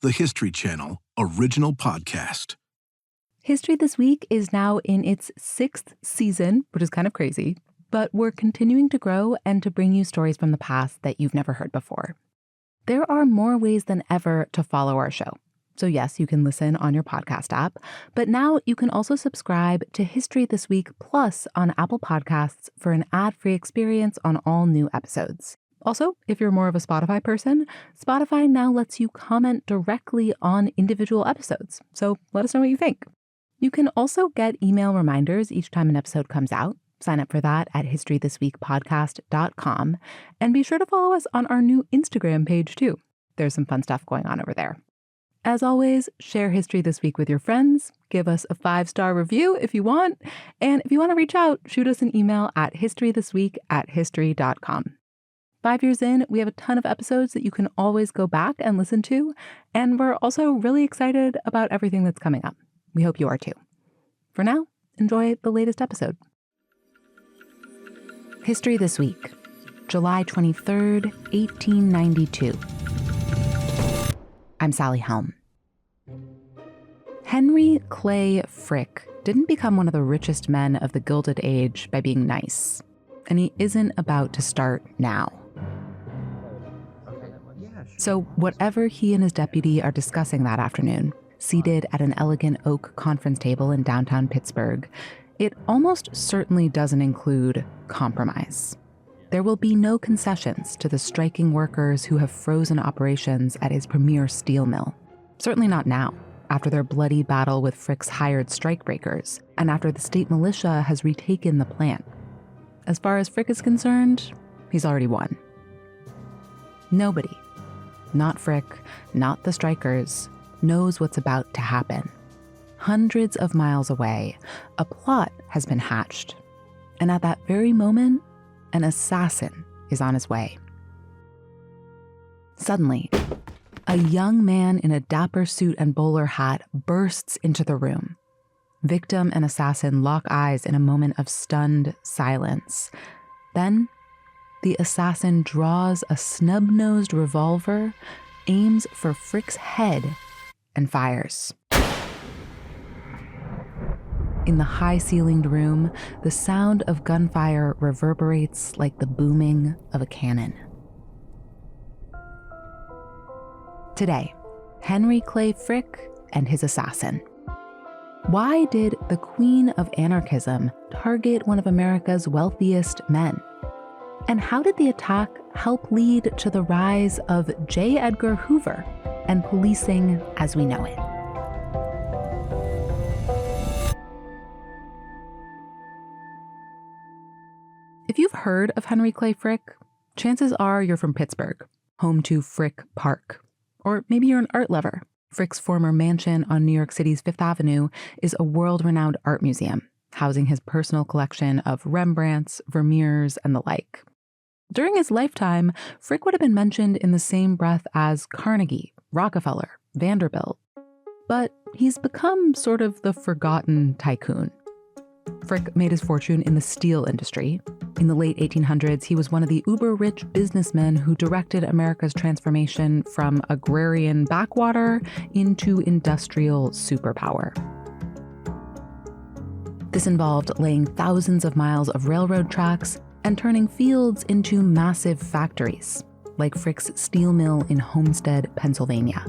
the History Channel original podcast. History This Week is now in its 6th season, which is kind of crazy, but we're continuing to grow and to bring you stories from the past that you've never heard before. There are more ways than ever to follow our show. So yes, you can listen on your podcast app, but now you can also subscribe to History This Week Plus on Apple Podcasts for an ad-free experience on all new episodes. Also, if you're more of a Spotify person, Spotify now lets you comment directly on individual episodes. So let us know what you think. You can also get email reminders each time an episode comes out. Sign up for that at historythisweekpodcast.com. And be sure to follow us on our new Instagram page too. There's some fun stuff going on over there. As always, share History This Week with your friends. Give us a 5-star review if you want. And if you want to reach out, shoot us an email at historythisweek@history.com. 5 years in, we have a ton of episodes that you can always go back and listen to. And we're also really excited about everything that's coming up. We hope you are too. For now, enjoy the latest episode. History This Week, July 23rd, 1892. I'm Sally Helm. Henry Clay Frick didn't become one of the richest men of the Gilded Age by being nice, and he isn't about to start now. So whatever he and his deputy are discussing that afternoon, seated at an elegant oak conference table in downtown Pittsburgh, it almost certainly doesn't include compromise. There will be no concessions to the striking workers who have frozen operations at his premier steel mill. Certainly not now, after their bloody battle with Frick's hired strikebreakers, and after the state militia has retaken the plant. As far as Frick is concerned, he's already won. Nobody, not Frick, not the strikers, knows what's about to happen. Hundreds of miles away, a plot has been hatched. And at that very moment, an assassin is on his way. Suddenly, a young man in a dapper suit and bowler hat bursts into the room. Victim and assassin lock eyes in a moment of stunned silence. Then, the assassin draws a snub-nosed revolver, aims for Frick's head, and fires. In the high-ceilinged room, the sound of gunfire reverberates like the booming of a cannon. Today, Henry Clay Frick and his assassin. Why did the Queen of Anarchism target one of America's wealthiest men? And how did the attack help lead to the rise of J. Edgar Hoover and policing as we know it? If you've heard of Henry Clay Frick, chances are you're from Pittsburgh, home to Frick Park. Or maybe you're an art lover. Frick's former mansion on New York City's Fifth Avenue is a world-renowned art museum, housing his personal collection of Rembrandts, Vermeers, and the like. During his lifetime, Frick would have been mentioned in the same breath as Carnegie, Rockefeller, Vanderbilt. But he's become sort of the forgotten tycoon. Frick made his fortune in the steel industry. In the late 1800s, he was one of the uber-rich businessmen who directed America's transformation from agrarian backwater into industrial superpower. This involved laying thousands of miles of railroad tracks and turning fields into massive factories, like Frick's steel mill in Homestead, Pennsylvania.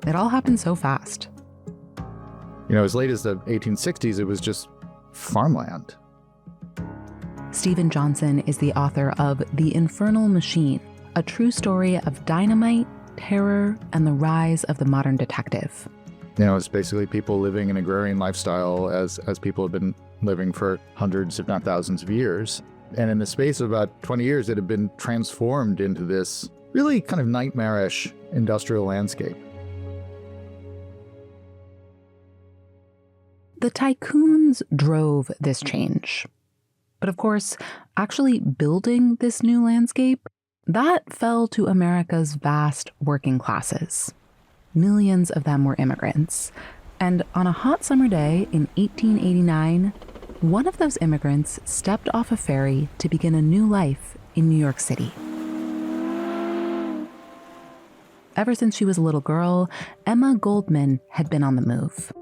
It all happened so fast. As late as the 1860s, it was just farmland. Stephen Johnson is the author of The Infernal Machine, a true story of dynamite, terror, and the rise of the modern detective. It's basically people living an agrarian lifestyle as people have been living for hundreds, if not thousands of years. And in the space of about 20 years, it had been transformed into this really kind of nightmarish industrial landscape. The tycoons drove this change. But of course, actually building this new landscape, that fell to America's vast working classes. Millions of them were immigrants. And on a hot summer day in 1889, one of those immigrants stepped off a ferry to begin a new life in New York City. Ever since she was a little girl, Emma Goldman had been on the move.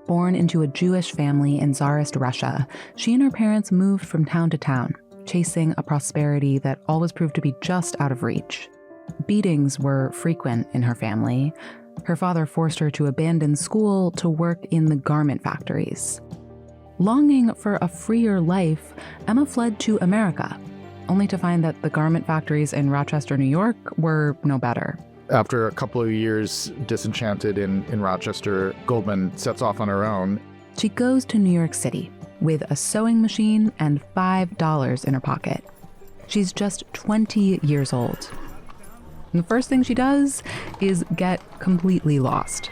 Born into a Jewish family in Tsarist Russia, she and her parents moved from town to town, chasing a prosperity that always proved to be just out of reach. Beatings were frequent in her family. Her father forced her to abandon school to work in the garment factories. Longing for a freer life, Emma fled to America, only to find that the garment factories in Rochester, New York were no better. After a couple of years disenchanted in Rochester, Goldman sets off on her own. She goes to New York City with a sewing machine and $5 in her pocket. She's just 20 years old. And the first thing she does is get completely lost.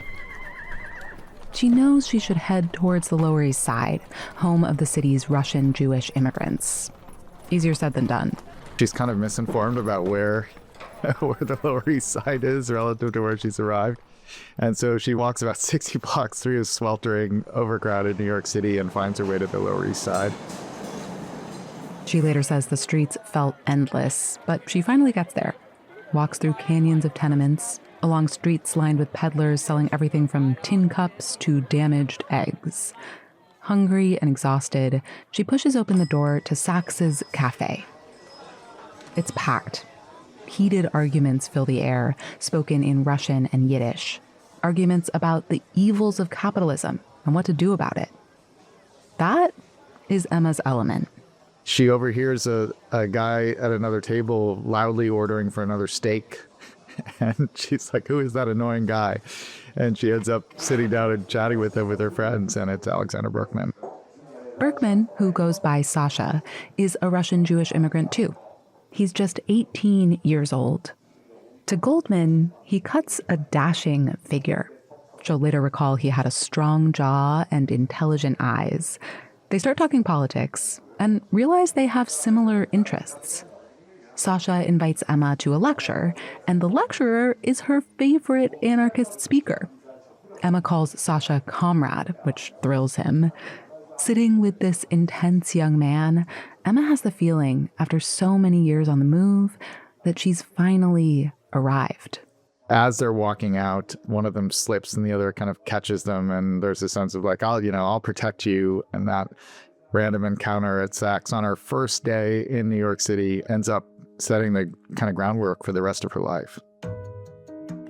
She knows she should head towards the Lower East Side, home of the city's Russian Jewish immigrants. Easier said than done. She's kind of misinformed about where the Lower East Side is relative to where she's arrived. And so she walks about 60 blocks through a sweltering, overcrowded New York City and finds her way to the Lower East Side. She later says the streets felt endless, but she finally gets there. Walks through canyons of tenements, along streets lined with peddlers selling everything from tin cups to damaged eggs. Hungry and exhausted, she pushes open the door to Sachs's cafe. It's packed. Heated arguments fill the air, spoken in Russian and Yiddish. Arguments about the evils of capitalism and what to do about it. That is Emma's element. She overhears a guy at another table loudly ordering for another steak. And she's like, who is that annoying guy? And she ends up sitting down and chatting with him with her friends, and it's Alexander Berkman. Berkman, who goes by Sasha, is a Russian Jewish immigrant too. He's just 18 years old. To Goldman, he cuts a dashing figure. She'll later recall he had a strong jaw and intelligent eyes. They start talking politics and realize they have similar interests. Sasha invites Emma to a lecture, and the lecturer is her favorite anarchist speaker. Emma calls Sasha comrade, which thrills him. Sitting with this intense young man, Emma has the feeling, after so many years on the move, that she's finally arrived. As they're walking out, one of them slips and the other kind of catches them, and there's a sense of like, I'll protect you. And that random encounter at Saks on her first day in New York City ends up setting the kind of groundwork for the rest of her life.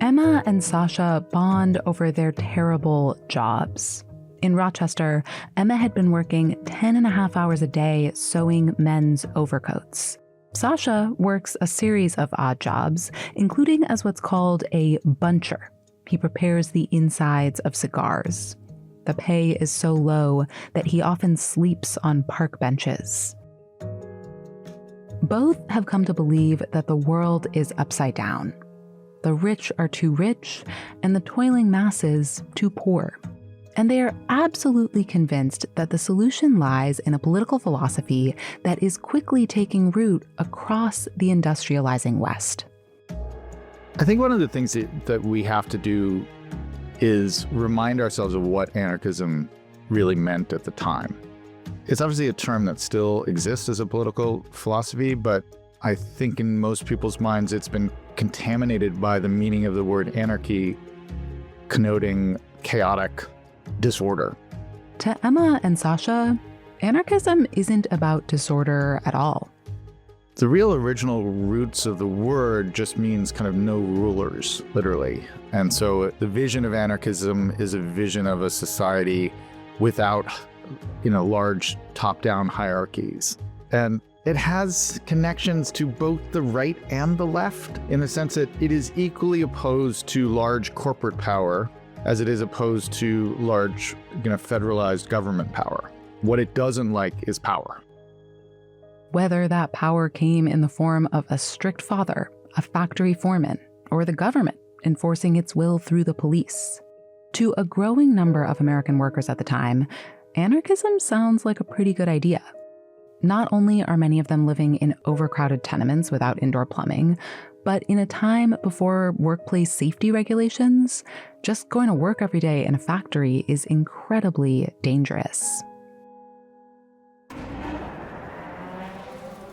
Emma and Sasha bond over their terrible jobs. In Rochester, Emma had been working 10.5 hours a day sewing men's overcoats. Sasha works a series of odd jobs, including as what's called a buncher. He prepares the insides of cigars. The pay is so low that he often sleeps on park benches. Both have come to believe that the world is upside down. The rich are too rich, and the toiling masses too poor. And they are absolutely convinced that the solution lies in a political philosophy that is quickly taking root across the industrializing West. I think one of the things that we have to do is remind ourselves of what anarchism really meant at the time. It's obviously a term that still exists as a political philosophy, but I think in most people's minds it's been contaminated by the meaning of the word anarchy, connoting chaotic disorder. To Emma and Sasha, anarchism isn't about disorder at all. The real original roots of the word just means kind of no rulers, literally. And so the vision of anarchism is a vision of a society without, large top-down hierarchies. And it has connections to both the right and the left, in the sense that it is equally opposed to large corporate power as it is opposed to large, federalized government power. What it doesn't like is power. Whether that power came in the form of a strict father, a factory foreman, or the government enforcing its will through the police. To a growing number of American workers at the time, anarchism sounds like a pretty good idea. Not only are many of them living in overcrowded tenements without indoor plumbing, but in a time before workplace safety regulations, just going to work every day in a factory is incredibly dangerous.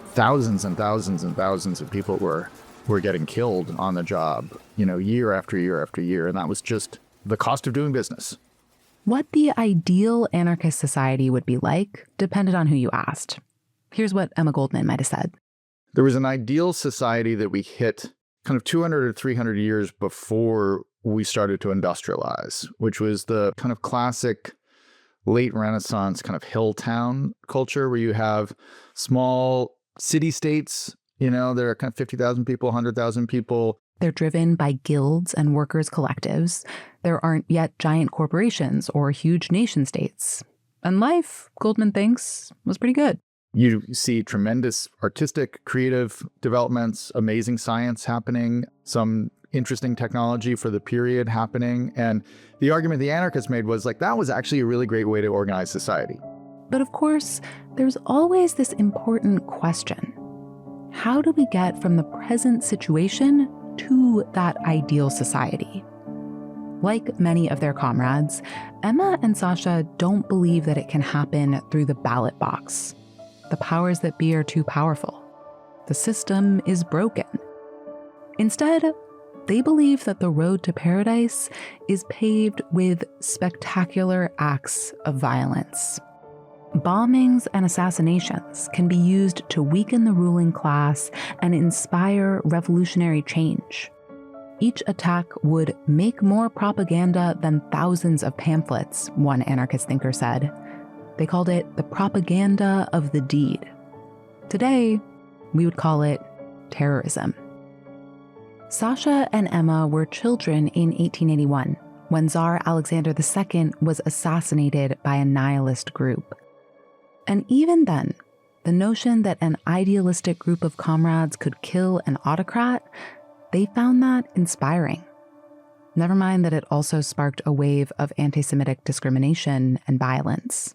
Thousands and thousands and thousands of people were were getting killed on the job, year after year after year. And that was just the cost of doing business. What the ideal anarchist society would be like depended on who you asked. Here's what Emma Goldman might have said. There was an ideal society that we hit kind of 200 or 300 years before we started to industrialize, which was the kind of classic late Renaissance kind of hill town culture where you have small city-states, that are kind of 50,000 people, 100,000 people. They're driven by guilds and workers' collectives. There aren't yet giant corporations or huge nation-states. And life, Goldman thinks, was pretty good. You see tremendous artistic, creative developments, amazing science happening, some interesting technology for the period happening. And the argument the anarchists made was that was actually a really great way to organize society. But of course, there's always this important question. How do we get from the present situation to that ideal society? Like many of their comrades, Emma and Sasha don't believe that it can happen through the ballot box. The powers that be are too powerful. The system is broken. Instead, they believe that the road to paradise is paved with spectacular acts of violence. Bombings and assassinations can be used to weaken the ruling class and inspire revolutionary change. Each attack would make more propaganda than thousands of pamphlets, one anarchist thinker said. They called it the propaganda of the deed. Today, we would call it terrorism. Sasha and Emma were children in 1881 when Tsar Alexander II was assassinated by a nihilist group. And even then, the notion that an idealistic group of comrades could kill an autocrat, they found that inspiring. Never mind that it also sparked a wave of anti-Semitic discrimination and violence.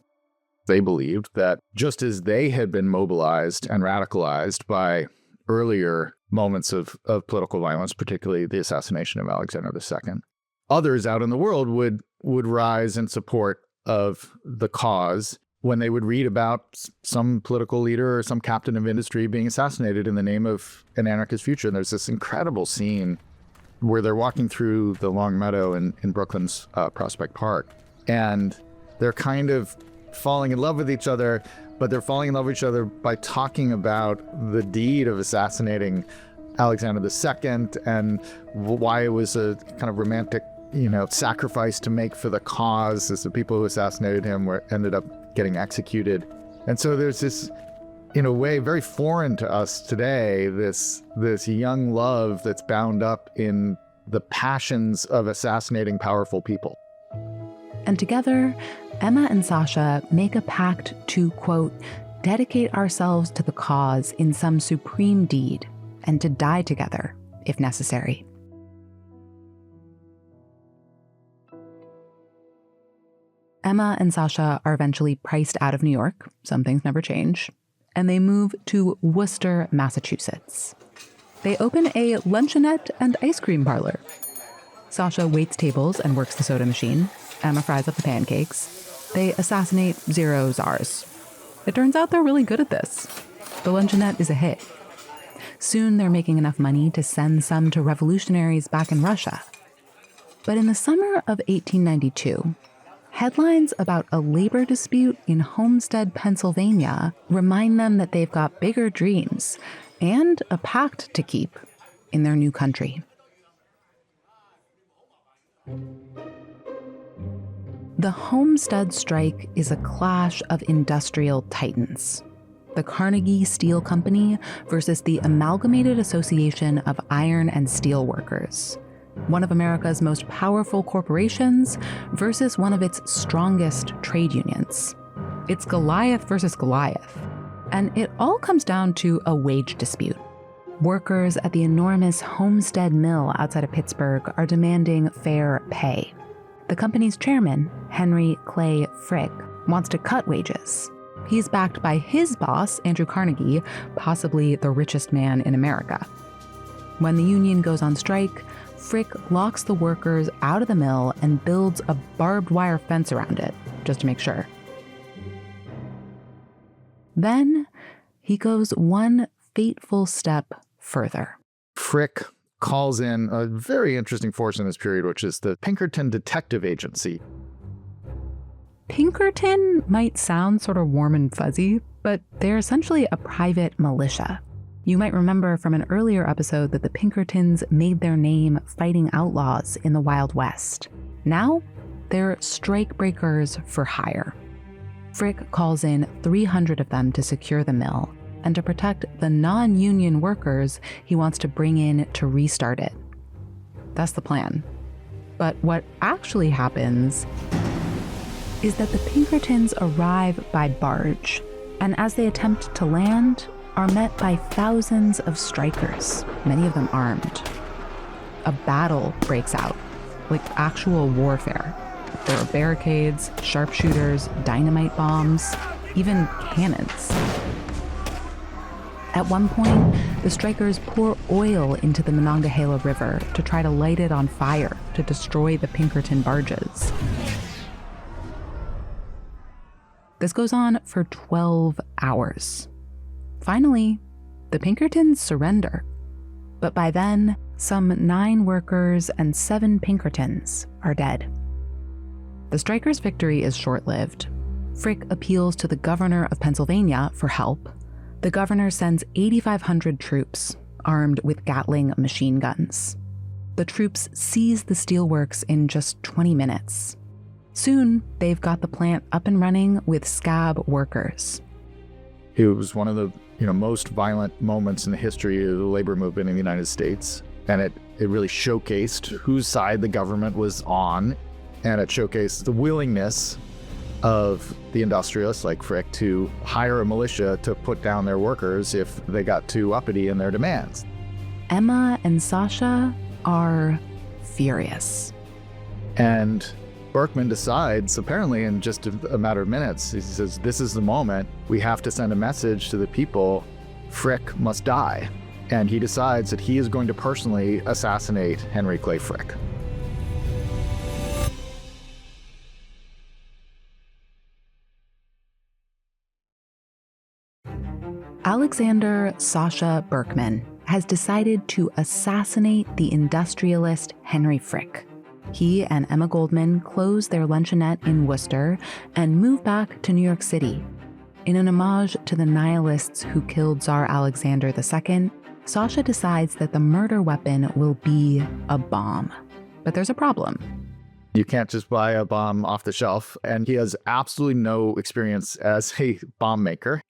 They believed that just as they had been mobilized and radicalized by earlier moments of political violence, particularly the assassination of Alexander II, others out in the world would rise in support of the cause when they would read about some political leader or some captain of industry being assassinated in the name of an anarchist future. And there's this incredible scene where they're walking through the Long Meadow in Brooklyn's Prospect Park, and they're kind of falling in love with each other, but they're falling in love with each other by talking about the deed of assassinating Alexander II and why it was a kind of romantic, sacrifice to make for the cause, as the people who assassinated him ended up getting executed. And so there's this, in a way, very foreign to us today, this young love that's bound up in the passions of assassinating powerful people. And together, Emma and Sasha make a pact to, quote, dedicate ourselves to the cause in some supreme deed and to die together, if necessary. Emma and Sasha are eventually priced out of New York, some things never change, and they move to Worcester, Massachusetts. They open a luncheonette and ice cream parlor. Sasha waits tables and works the soda machine. Emma fries up the pancakes. They assassinate 0 czars. It turns out they're really good at this. The luncheonette is a hit. Soon they're making enough money to send some to revolutionaries back in Russia. But in the summer of 1892, headlines about a labor dispute in Homestead, Pennsylvania remind them that they've got bigger dreams and a pact to keep in their new country. The Homestead Strike is a clash of industrial titans. The Carnegie Steel Company versus the Amalgamated Association of Iron and Steel Workers. One of America's most powerful corporations versus one of its strongest trade unions. It's Goliath versus Goliath. And it all comes down to a wage dispute. Workers at the enormous Homestead Mill outside of Pittsburgh are demanding fair pay. The company's chairman, Henry Clay Frick, wants to cut wages. He's backed by his boss, Andrew Carnegie, possibly the richest man in America. When the union goes on strike, Frick locks the workers out of the mill and builds a barbed wire fence around it, just to make sure. Then he goes one fateful step further. Frick calls in a very interesting force in this period, which is the Pinkerton Detective Agency. Pinkerton might sound sort of warm and fuzzy, but they're essentially a private militia. You might remember from an earlier episode that the Pinkertons made their name fighting outlaws in the Wild West. Now, they're strikebreakers for hire. Frick calls in 300 of them to secure the mill, and to protect the non-union workers he wants to bring in to restart it. That's the plan. But what actually happens is that the Pinkertons arrive by barge, and as they attempt to land, are met by thousands of strikers, many of them armed. A battle breaks out, like actual warfare. There are barricades, sharpshooters, dynamite bombs, even cannons. At one point, the strikers pour oil into the Monongahela River to try to light it on fire to destroy the Pinkerton barges. This goes on for 12 hours. Finally, the Pinkertons surrender. But by then, some 9 workers and 7 Pinkertons are dead. The strikers' victory is short-lived. Frick appeals to the governor of Pennsylvania for help. The governor sends 8,500 troops, armed with Gatling machine guns. The troops seize the steelworks in just 20 minutes. Soon, they've got the plant up and running with scab workers. It was one of the most violent moments in the history of the labor movement in the United States. And it really showcased whose side the government was on. And it showcased the willingness of the industrialists like Frick to hire a militia to put down their workers if they got too uppity in their demands. Emma and Sasha are furious. And Berkman decides, apparently in just a matter of minutes, he says, this is the moment. We have to send a message to the people. Frick must die. And he decides that he is going to personally assassinate Henry Clay Frick. Alexander Sasha Berkman has decided to assassinate the industrialist Henry Frick. He and Emma Goldman close their luncheonette in Worcester and move back to New York City. In an homage to the nihilists who killed Tsar Alexander II, Sasha decides that the murder weapon will be a bomb. But there's a problem. You can't just buy a bomb off the shelf, and he has absolutely no experience as a bomb maker.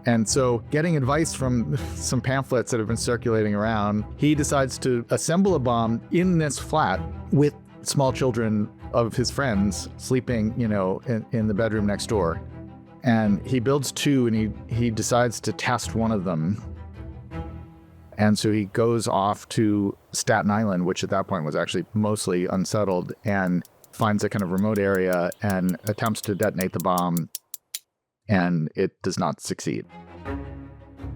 And so, getting advice from some pamphlets that have been circulating around, he decides to assemble a bomb in this flat with small children of his friends sleeping, in the bedroom next door. And he builds 2, and he decides to test one of them. And so he goes off to Staten Island, which at that point was actually mostly unsettled, and finds a kind of remote area and attempts to detonate the bomb. And it does not succeed.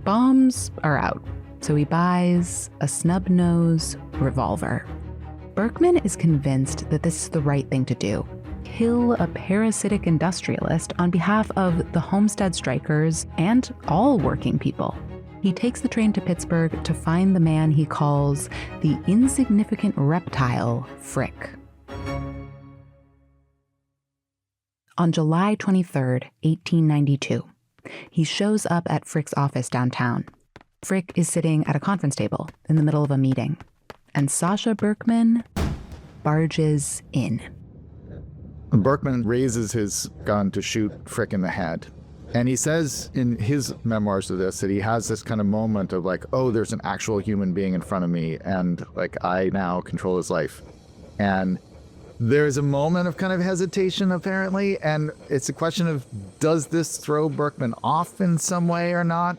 Bombs are out, so he buys a snub-nose revolver. Berkman is convinced that this is the right thing to do. Kill a parasitic industrialist on behalf of the Homestead Strikers and all working people. He takes the train to Pittsburgh to find the man he calls the insignificant reptile Frick. On July 23rd, 1892, he shows up at Frick's office downtown. Frick is sitting at a conference table in the middle of a meeting, and Sasha Berkman barges in. Berkman raises his gun to shoot Frick in the head. And he says in his memoirs of this that he has this kind of moment of like, oh, there's an actual human being in front of me, and like I now control his life. And there's a moment of kind of hesitation, apparently, and it's a question of, does this throw Berkman off in some way or not?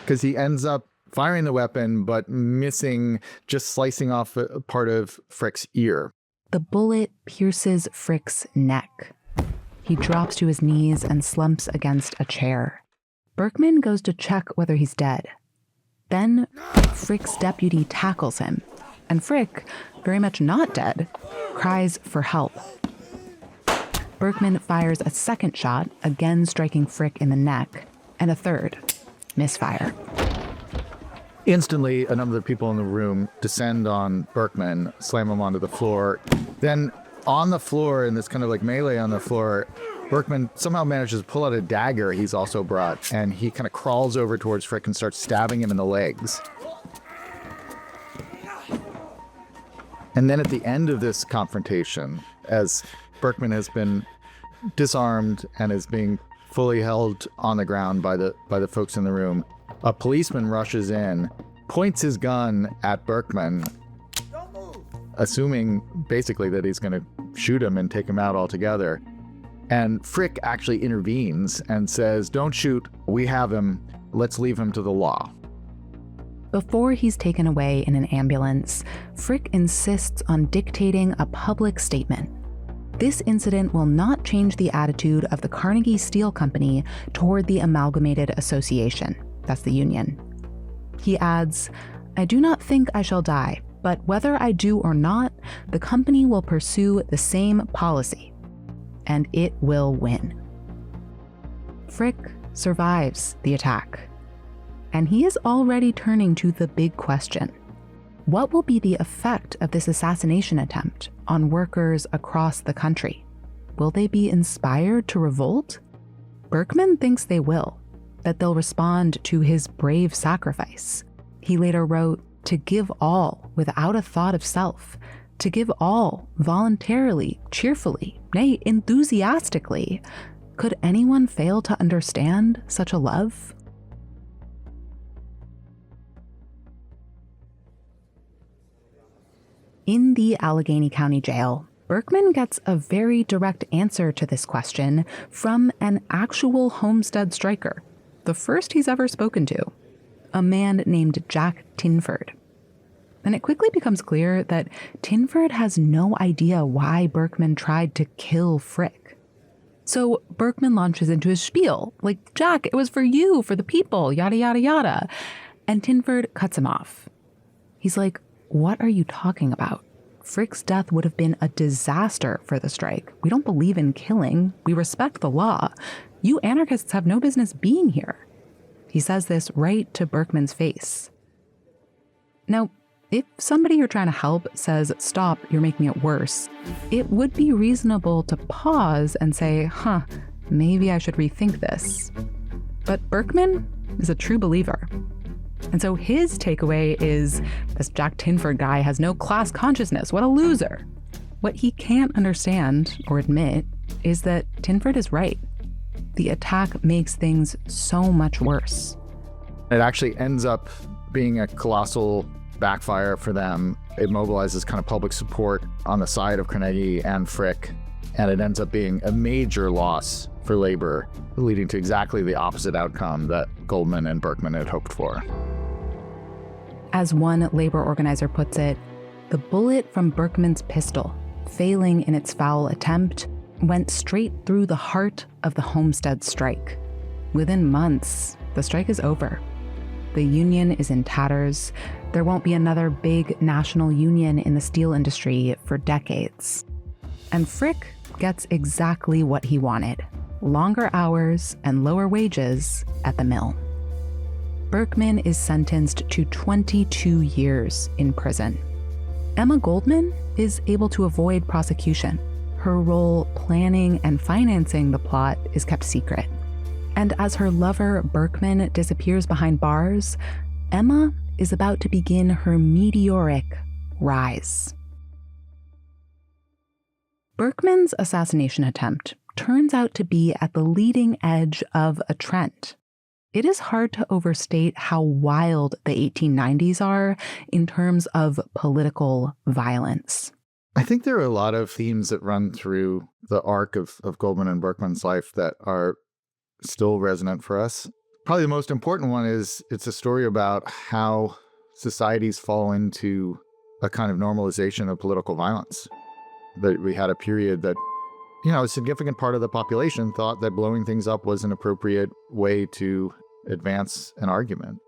Because he ends up firing the weapon, but missing, just slicing off a part of Frick's ear. The bullet pierces Frick's neck. He drops to his knees and slumps against a chair. Berkman goes to check whether he's dead. Then Frick's deputy tackles him, and Frick, very much not dead, cries for help. Berkman fires a second shot, again striking Frick in the neck, and a third, misfire. Instantly, a number of the people in the room descend on Berkman, slam him onto the floor. Then on the floor, in this kind of like melee on the floor, Berkman somehow manages to pull out a dagger he's also brought, and he kind of crawls over towards Frick and starts stabbing him in the legs. And then at the end of this confrontation, as Berkman has been disarmed and is being fully held on the ground by the folks in the room, a policeman rushes in, points his gun at Berkman, assuming basically that he's going to shoot him and take him out altogether. And Frick actually intervenes and says, "Don't shoot, we have him, let's leave him to the law." Before he's taken away in an ambulance, Frick insists on dictating a public statement. This incident will not change the attitude of the Carnegie Steel Company toward the Amalgamated Association. That's the union. He adds, "I do not think I shall die, but whether I do or not, the company will pursue the same policy, and it will win." Frick survives the attack, and he is already turning to the big question. What will be the effect of this assassination attempt on workers across the country? Will they be inspired to revolt? Berkman thinks they will, that they'll respond to his brave sacrifice. He later wrote, "To give all without a thought of self, to give all voluntarily, cheerfully, nay, enthusiastically. Could anyone fail to understand such a love?" In the Allegheny County Jail, Berkman gets a very direct answer to this question from an actual Homestead striker, the first he's ever spoken to, a man named Jack Tinford. And it quickly becomes clear that Tinford has no idea why Berkman tried to kill Frick. So Berkman launches into his spiel, like, "Jack, it was for you, for the people, yada, yada, yada." And Tinford cuts him off. He's like, "What are you talking about? Frick's death would have been a disaster for the strike. We don't believe in killing. We respect the law. You anarchists have no business being here." He says this right to Berkman's face. Now, if somebody you're trying to help says, "Stop, you're making it worse," it would be reasonable to pause and say, maybe I should rethink this. But Berkman is a true believer. And so his takeaway is, this Jack Tinford guy has no class consciousness. What a loser. What he can't understand or admit is that Tinford is right. The attack makes things so much worse. It actually ends up being a colossal backfire for them. It mobilizes kind of public support on the side of Carnegie and Frick, and it ends up being a major loss for labor, leading to exactly the opposite outcome that Goldman and Berkman had hoped for. As one labor organizer puts it, the bullet from Berkman's pistol, failing in its foul attempt, went straight through the heart of the Homestead Strike. Within months, the strike is over. The union is in tatters. There won't be another big national union in the steel industry for decades. And Frick gets exactly what he wanted: longer hours and lower wages at the mill. Berkman is sentenced to 22 years in prison. Emma Goldman is able to avoid prosecution. Her role planning and financing the plot is kept secret. And as her lover Berkman disappears behind bars, Emma is about to begin her meteoric rise. Berkman's assassination attempt turns out to be at the leading edge of a trend. It is hard to overstate how wild the 1890s are in terms of political violence. I think there are a lot of themes that run through the arc of Goldman and Berkman's life that are still resonant for us. Probably the most important one is it's a story about how societies fall into a kind of normalization of political violence. That we had a period that, a significant part of the population thought that blowing things up was an appropriate way to advance an argument.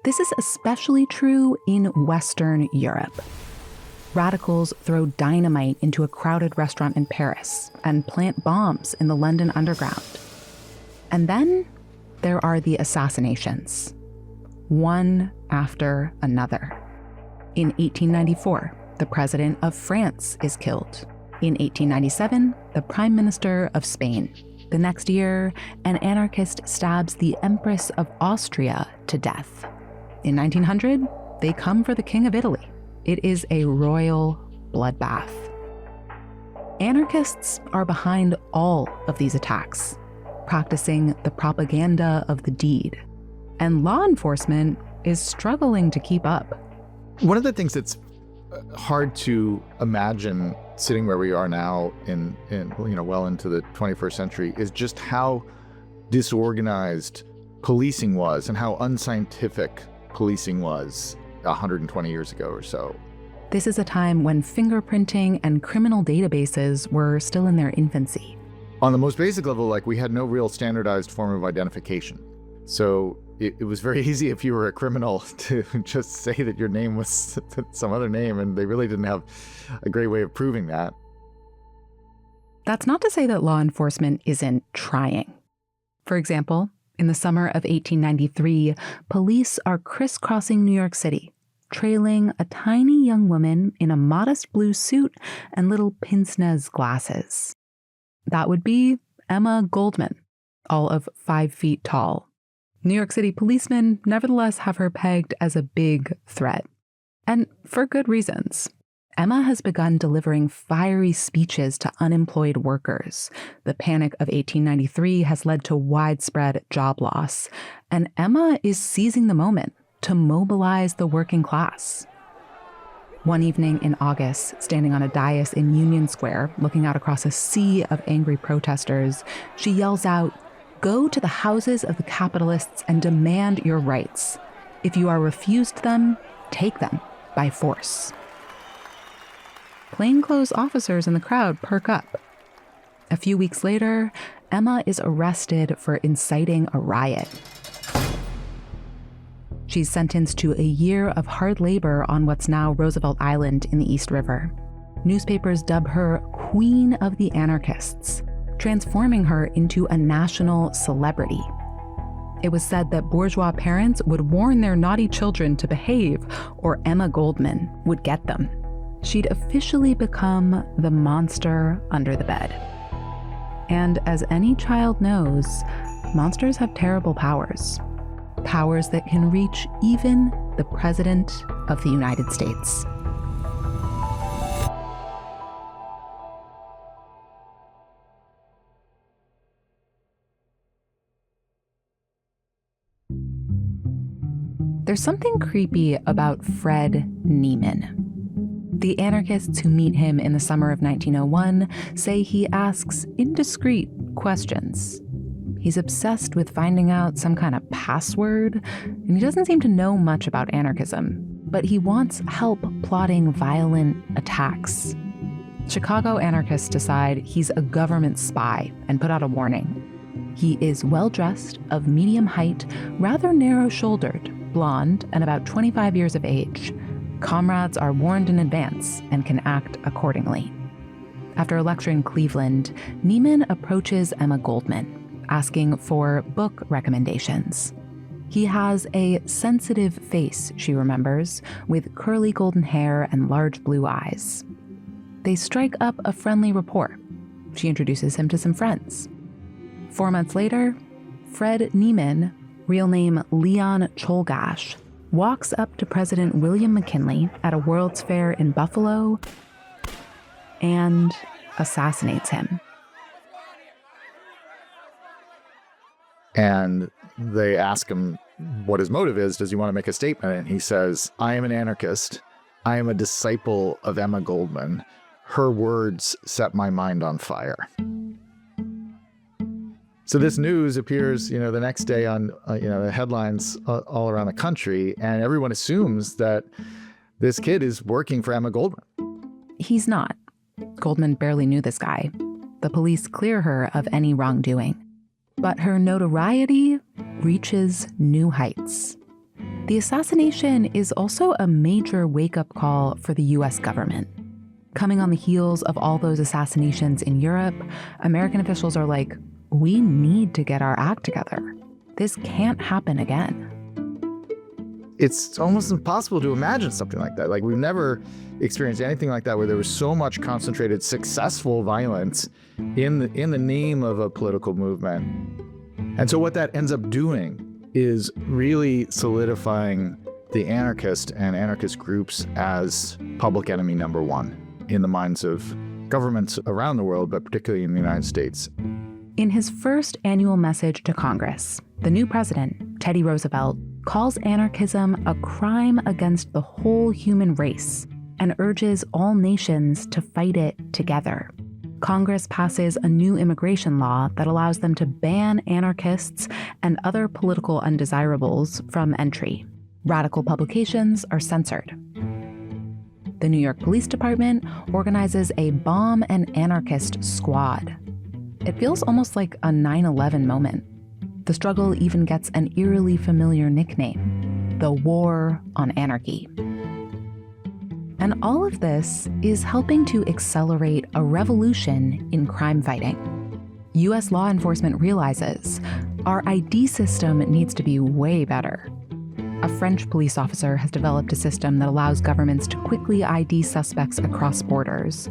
This is especially true in Western Europe. Radicals throw dynamite into a crowded restaurant in Paris and plant bombs in the London underground. And then there are the assassinations. one after another. In 1894, the president of France is killed. In 1897, the prime minister of Spain. The next year, an anarchist stabs the Empress of Austria to death. In 1900, they come for the King of Italy. It is a royal bloodbath. Anarchists are behind all of these attacks, practicing the propaganda of the deed. And law enforcement is struggling to keep up. One of the things that's hard to imagine sitting where we are now in well into the 21st century is just how disorganized policing was and how unscientific policing was 120 years ago or so. This is a time when fingerprinting and criminal databases were still in their infancy. On the most basic level, like, we had no real standardized form of identification. So it was very easy if you were a criminal to just say that your name was some other name, and they really didn't have a great way of proving that. That's not to say that law enforcement isn't trying. For example, in the summer of 1893, police are crisscrossing New York City, trailing a tiny young woman in a modest blue suit and little pince-nez glasses. That would be Emma Goldman, all of 5 feet tall. New York City policemen nevertheless have her pegged as a big threat. And for good reasons. Emma has begun delivering fiery speeches to unemployed workers. The Panic of 1893 has led to widespread job loss, and Emma is seizing the moment to mobilize the working class. One evening in August, standing on a dais in Union Square, looking out across a sea of angry protesters, she yells out, "Go to the houses of the capitalists and demand your rights. If you are refused them, take them by force." Plainclothes officers in the crowd perk up. A few weeks later, Emma is arrested for inciting a riot. She's sentenced to a year of hard labor on what's now Roosevelt Island in the East River. Newspapers dub her Queen of the Anarchists, transforming her into a national celebrity. It was said that bourgeois parents would warn their naughty children to behave, or Emma Goldman would get them. She'd officially become the monster under the bed. And as any child knows, monsters have terrible powers. Powers that can reach even the President of the United States. There's something creepy about Fred Nieman. The anarchists who meet him in the summer of 1901 say he asks indiscreet questions. He's obsessed with finding out some kind of password, and he doesn't seem to know much about anarchism, but he wants help plotting violent attacks. Chicago anarchists decide he's a government spy and put out a warning. He is well-dressed, of medium height, rather narrow-shouldered, blonde, and about 25 years of age. Comrades are warned in advance and can act accordingly. After a lecture in Cleveland, Nieman approaches Emma Goldman, asking for book recommendations. He has a sensitive face, she remembers, with curly golden hair and large blue eyes. They strike up a friendly rapport. She introduces him to some friends. 4 months later, Fred Nieman, real name Leon Czolgosz, walks up to President William McKinley at a World's Fair in Buffalo and assassinates him. And they ask him what his motive is. Does he want to make a statement? And he says, "I am an anarchist. I am a disciple of Emma Goldman. Her words set my mind on fire." So this news appears, the next day on, the headlines all around the country, and everyone assumes that this kid is working for Emma Goldman. He's not. Goldman barely knew this guy. The police clear her of any wrongdoing. But her notoriety reaches new heights. The assassination is also a major wake-up call for the U.S. government. Coming on the heels of all those assassinations in Europe, American officials are like, we need to get our act together. This can't happen again. it's almost impossible to imagine something like that. Like, we've never experienced anything like that where there was so much concentrated, successful violence in the name of a political movement. And so what that ends up doing is really solidifying the anarchist and anarchist groups as public enemy number one in the minds of governments around the world, but particularly in the United States. In his first annual message to Congress, the new president, Teddy Roosevelt, calls anarchism a crime against the whole human race and urges all nations to fight it together. Congress passes a new immigration law that allows them to ban anarchists and other political undesirables from entry. Radical publications are censored. The New York Police Department organizes a bomb and anarchist squad. It feels almost like a 9/11 moment. The struggle even gets an eerily familiar nickname, the War on Anarchy. And all of this is helping to accelerate a revolution in crime fighting. U.S. law enforcement realizes our ID system needs to be way better. A French police officer has developed a system that allows governments to quickly ID suspects across borders,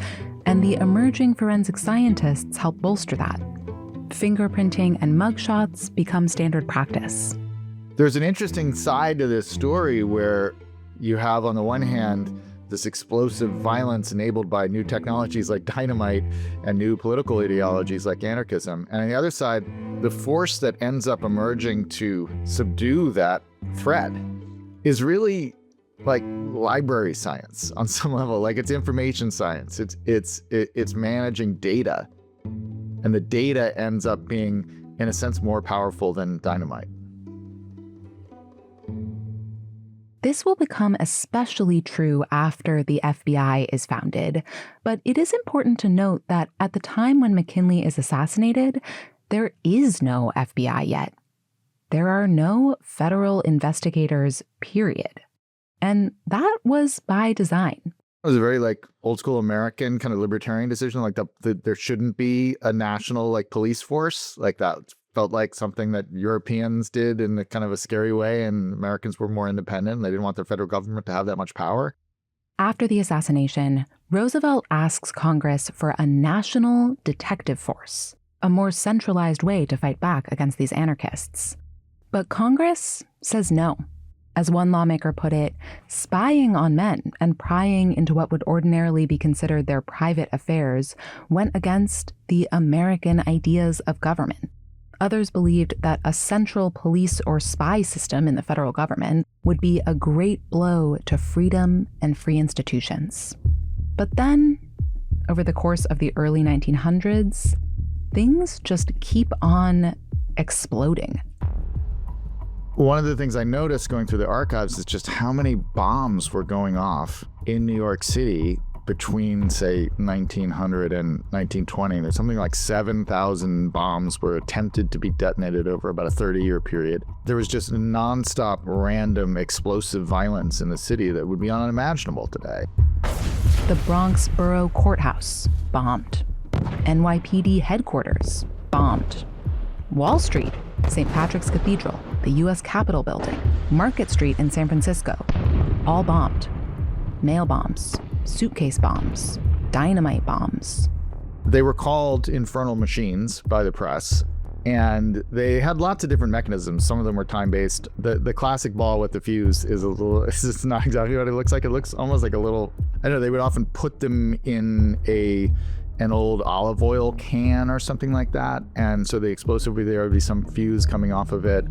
and the emerging forensic scientists help bolster that. Fingerprinting and mugshots become standard practice. There's an interesting side to this story where you have, on the one hand, this explosive violence enabled by new technologies like dynamite and new political ideologies like anarchism. And on the other side, the force that ends up emerging to subdue that threat is really like library science on some level. Like, it's information science. It's managing data. And the data ends up being, in a sense, more powerful than dynamite. This will become especially true after the FBI is founded, but it is important to note that at the time when McKinley is assassinated, there is no FBI yet. There are no federal investigators, period. And that was by design. It was a very old school American kind of libertarian decision, there shouldn't be a national police force. That felt like something that Europeans did in a kind of a scary way, and Americans were more independent and they didn't want the federal government to have that much power. After the assassination, Roosevelt asks Congress for a national detective force, a more centralized way to fight back against these anarchists. But Congress says no. As one lawmaker put it, spying on men and prying into what would ordinarily be considered their private affairs went against the American ideas of government. Others believed that a central police or spy system in the federal government would be a great blow to freedom and free institutions. But then, over the course of the early 1900s, things just keep on exploding. One of the things I noticed going through the archives is just how many bombs were going off in New York City between, say, 1900 and 1920. There's something like 7,000 bombs were attempted to be detonated over about a 30-year period. There was just nonstop, random, explosive violence in the city that would be unimaginable today. The Bronx Borough Courthouse, bombed. NYPD headquarters, bombed. Wall Street, St. Patrick's Cathedral, the U.S. Capitol Building, Market Street in San Francisco, all bombed. Mail bombs, suitcase bombs, dynamite bombs. They were called infernal machines by the press, and they had lots of different mechanisms. Some of them were time-based. The classic ball with the fuse is it's not exactly what it looks like. It looks almost like a little, I don't know, they would often put them in an old olive oil can or something like that. And so the explosive, there would be some fuse coming off of it.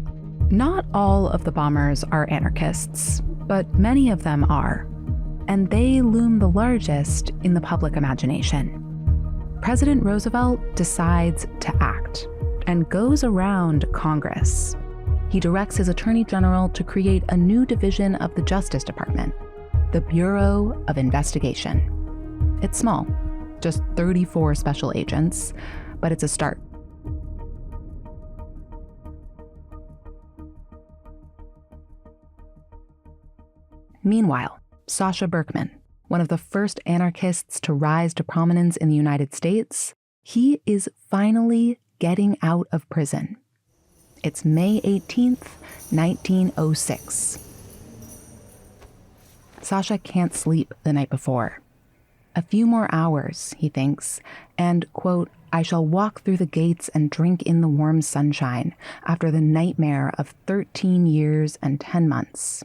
Not all of the bombers are anarchists, but many of them are. And they loom the largest in the public imagination. President Roosevelt decides to act and goes around Congress. He directs his Attorney General to create a new division of the Justice Department, the Bureau of Investigation. It's small, just 34 special agents, but it's a start. Meanwhile, Sasha Berkman, one of the first anarchists to rise to prominence in the United States, he is finally getting out of prison. It's May 18th, 1906. Sasha can't sleep the night before. A few more hours, he thinks, and, quote, I shall walk through the gates and drink in the warm sunshine after the nightmare of 13 years and 10 months.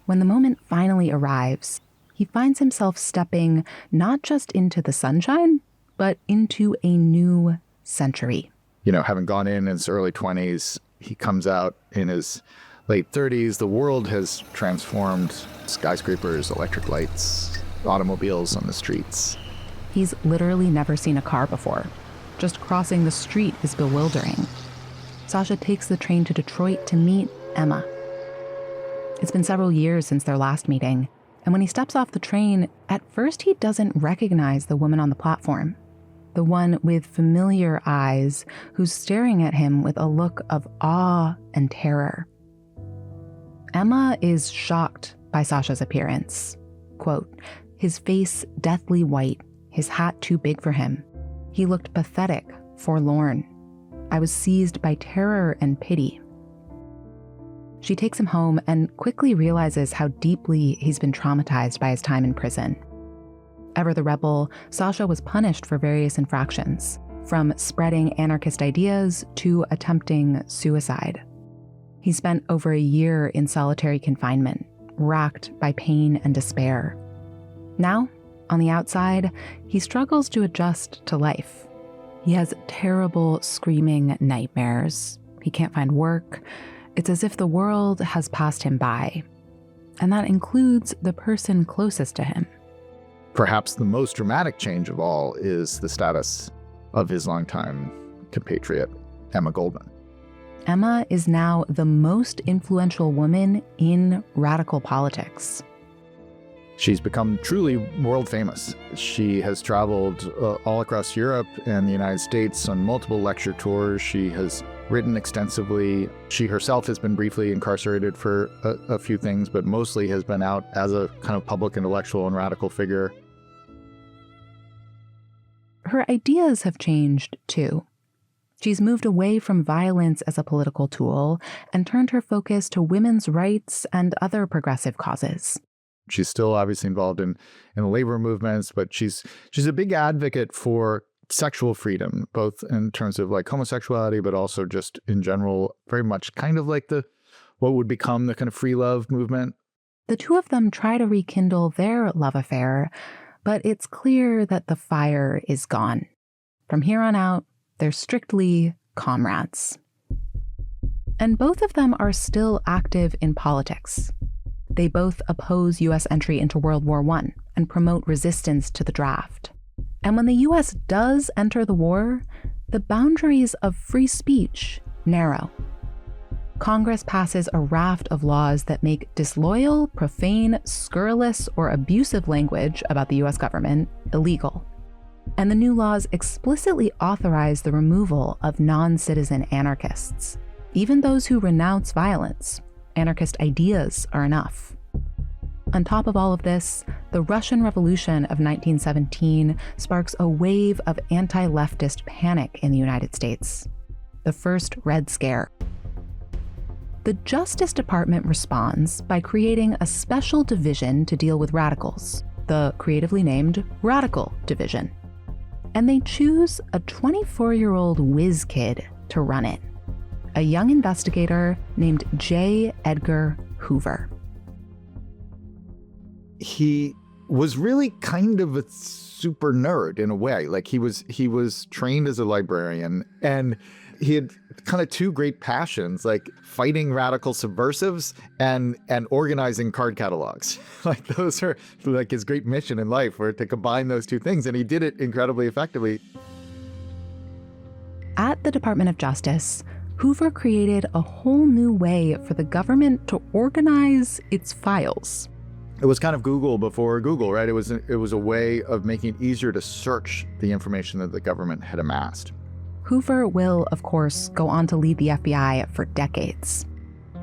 When the moment finally arrives, he finds himself stepping not just into the sunshine, but into a new century. Having gone in his early 20s, he comes out in his late 30s. The world has transformed. Skyscrapers, electric lights, automobiles on the streets. He's literally never seen a car before. Just crossing the street is bewildering. Sasha takes the train to Detroit to meet Emma. It's been several years since their last meeting, and when he steps off the train, at first he doesn't recognize the woman on the platform. The one with familiar eyes who's staring at him with a look of awe and terror. Emma is shocked by Sasha's appearance. Quote, his face deathly white, his hat too big for him. He looked pathetic, forlorn. I was seized by terror and pity. She takes him home and quickly realizes how deeply he's been traumatized by his time in prison. Ever the rebel, Sasha was punished for various infractions, from spreading anarchist ideas to attempting suicide. He spent over a year in solitary confinement, racked by pain and despair. Now, on the outside, he struggles to adjust to life. He has terrible screaming nightmares. He can't find work. It's as if the world has passed him by. And that includes the person closest to him. Perhaps the most dramatic change of all is the status of his longtime compatriot, Emma Goldman. Emma is now the most influential woman in radical politics. She's become truly world famous. She has traveled all across Europe and the United States on multiple lecture tours. She has written extensively. She herself has been briefly incarcerated for a few things, but mostly has been out as a kind of public intellectual and radical figure. Her ideas have changed, too. She's moved away from violence as a political tool and turned her focus to women's rights and other progressive causes. She's still obviously involved in the labor movements, but she's a big advocate for sexual freedom, both in terms of like homosexuality, but also just in general, very much kind of like what would become the kind of free love movement. The two of them try to rekindle their love affair, but it's clear that the fire is gone. From here on out, they're strictly comrades. And both of them are still active in politics. They both oppose U.S. entry into World War I and promote resistance to the draft. And when the U.S. does enter the war, the boundaries of free speech narrow. Congress passes a raft of laws that make disloyal, profane, scurrilous, or abusive language about the U.S. government illegal. And the new laws explicitly authorize the removal of non-citizen anarchists, even those who renounce violence. Anarchist ideas are enough. On top of all of this, the Russian Revolution of 1917 sparks a wave of anti-leftist panic in the United States. The first Red Scare. The Justice Department responds by creating a special division to deal with radicals, the creatively named Radical Division. And they choose a 24-year-old whiz kid to run it. A young investigator named J. Edgar Hoover. He was really kind of a super nerd in a way. Like he was trained as a librarian, and he had kind of two great passions, like fighting radical subversives and organizing card catalogs. Like those are like his great mission in life, were to combine those two things, and he did it incredibly effectively. At the Department of Justice, Hoover created a whole new way for the government to organize its files. It was kind of Google before Google, right? It was a way of making it easier to search the information that the government had amassed. Hoover will, of course, go on to lead the FBI for decades.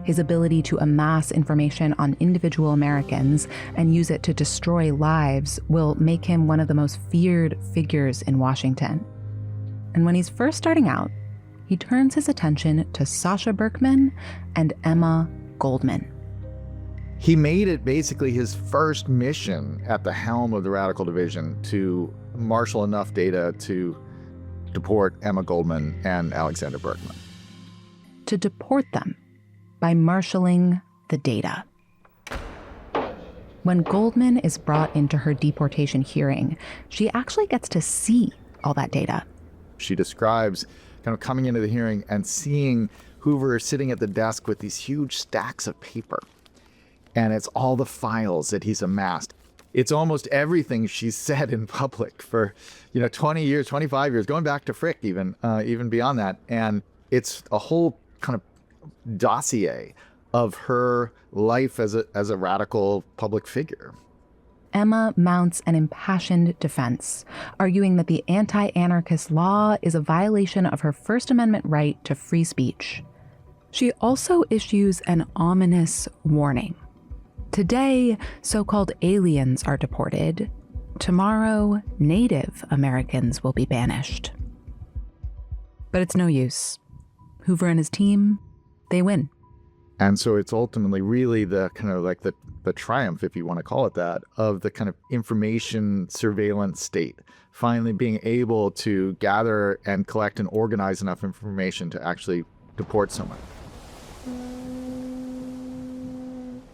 His ability to amass information on individual Americans and use it to destroy lives will make him one of the most feared figures in Washington. And when he's first starting out, he turns his attention to Sasha Berkman and Emma Goldman. He made it basically his first mission at the helm of the Radical Division to marshal enough data to deport Emma Goldman and Alexander Berkman. To deport them by marshaling the data. When Goldman is brought into her deportation hearing, she actually gets to see all that data. She describes kind of coming into the hearing and seeing Hoover sitting at the desk with these huge stacks of paper. And it's all the files that he's amassed. It's almost everything she's said in public for, 20 years, 25 years, going back to Frick even beyond that. And it's a whole kind of dossier of her life as a radical public figure. Emma mounts an impassioned defense, arguing that the anti-anarchist law is a violation of her First Amendment right to free speech. She also issues an ominous warning. Today, so-called aliens are deported. Tomorrow, Native Americans will be banished. But it's no use. Hoover and his team, they win. And so it's ultimately really the kind of like the triumph, if you want to call it that, of the kind of information surveillance state, finally being able to gather and collect and organize enough information to actually deport someone.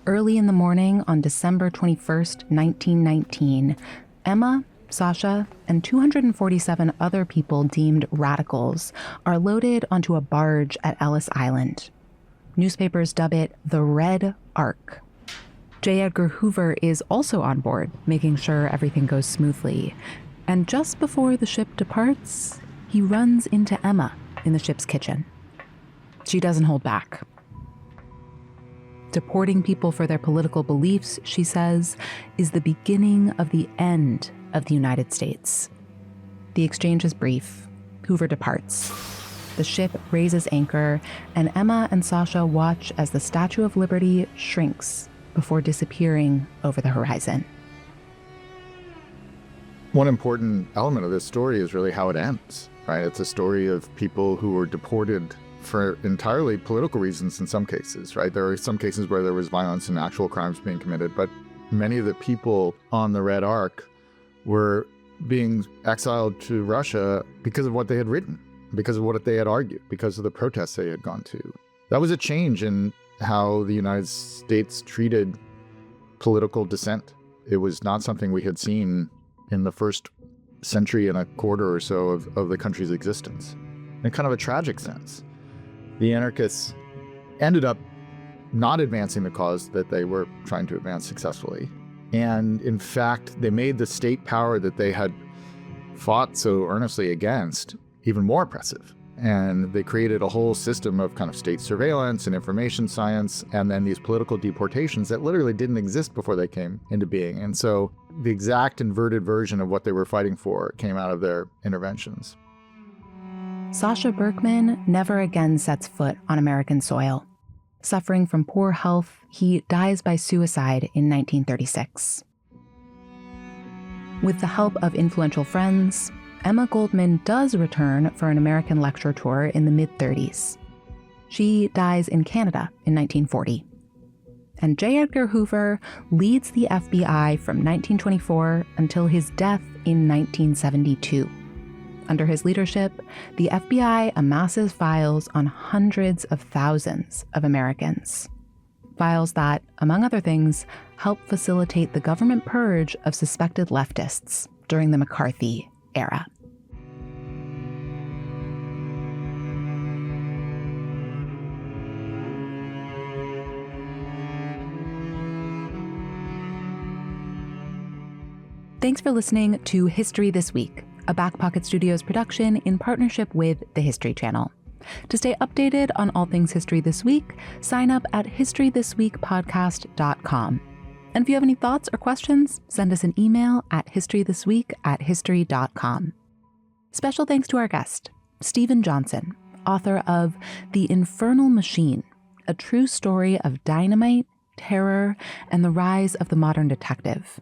Early in the morning on December 21st, 1919, Emma, Sasha, and 247 other people deemed radicals are loaded onto a barge at Ellis Island. Newspapers dub it the Red Ark. J. Edgar Hoover is also on board, making sure everything goes smoothly. And just before the ship departs, he runs into Emma in the ship's kitchen. She doesn't hold back. Deporting people for their political beliefs, she says, is the beginning of the end of the United States. The exchange is brief. Hoover departs. The ship raises anchor, and Emma and Sasha watch as the Statue of Liberty shrinks before disappearing over the horizon. One important element of this story is really how it ends, right? It's a story of people who were deported for entirely political reasons in some cases, right? There are some cases where there was violence and actual crimes being committed, but many of the people on the Red Ark were being exiled to Russia because of what they had written, because of what they had argued, because of the protests they had gone to. That was a change in how the United States treated political dissent. It was not something we had seen in the first century and a quarter or so of the country's existence. In kind of a tragic sense, the anarchists ended up not advancing the cause that they were trying to advance successfully. And in fact, they made the state power that they had fought so earnestly against even more oppressive. And they created a whole system of kind of state surveillance and information science, and then these political deportations that literally didn't exist before they came into being. And so the exact inverted version of what they were fighting for came out of their interventions. Sasha Berkman never again sets foot on American soil. Suffering from poor health, he dies by suicide in 1936. With the help of influential friends, Emma Goldman does return for an American lecture tour in the mid-30s. She dies in Canada in 1940. And J. Edgar Hoover leads the FBI from 1924 until his death in 1972. Under his leadership, the FBI amasses files on hundreds of thousands of Americans. Files that, among other things, help facilitate the government purge of suspected leftists during the McCarthy era. Thanks for listening to History This Week, a Back Pocket Studios production in partnership with the History Channel. To stay updated on all things History This Week, sign up at historythisweekpodcast.com. And if you have any thoughts or questions, send us an email at historythisweek@history.com. Special thanks to our guest, Stephen Johnson, author of The Infernal Machine, a true story of dynamite, terror, and the rise of the modern detective.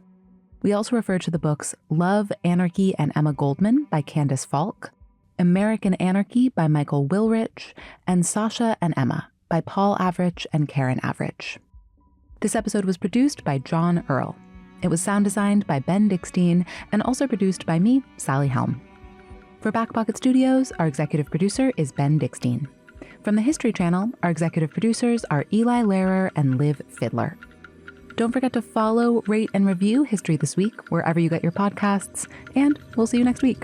We also refer to the books Love, Anarchy, and Emma Goldman by Candace Falk, American Anarchy by Michael Willrich, and Sasha and Emma by Paul Avrich and Karen Avrich. This episode was produced by John Earl. It was sound designed by Ben Dickstein and also produced by me, Sally Helm. For Back Pocket Studios, our executive producer is Ben Dickstein. From the History Channel, our executive producers are Eli Lehrer and Liv Fiddler. Don't forget to follow, rate, and review History This Week wherever you get your podcasts, and we'll see you next week.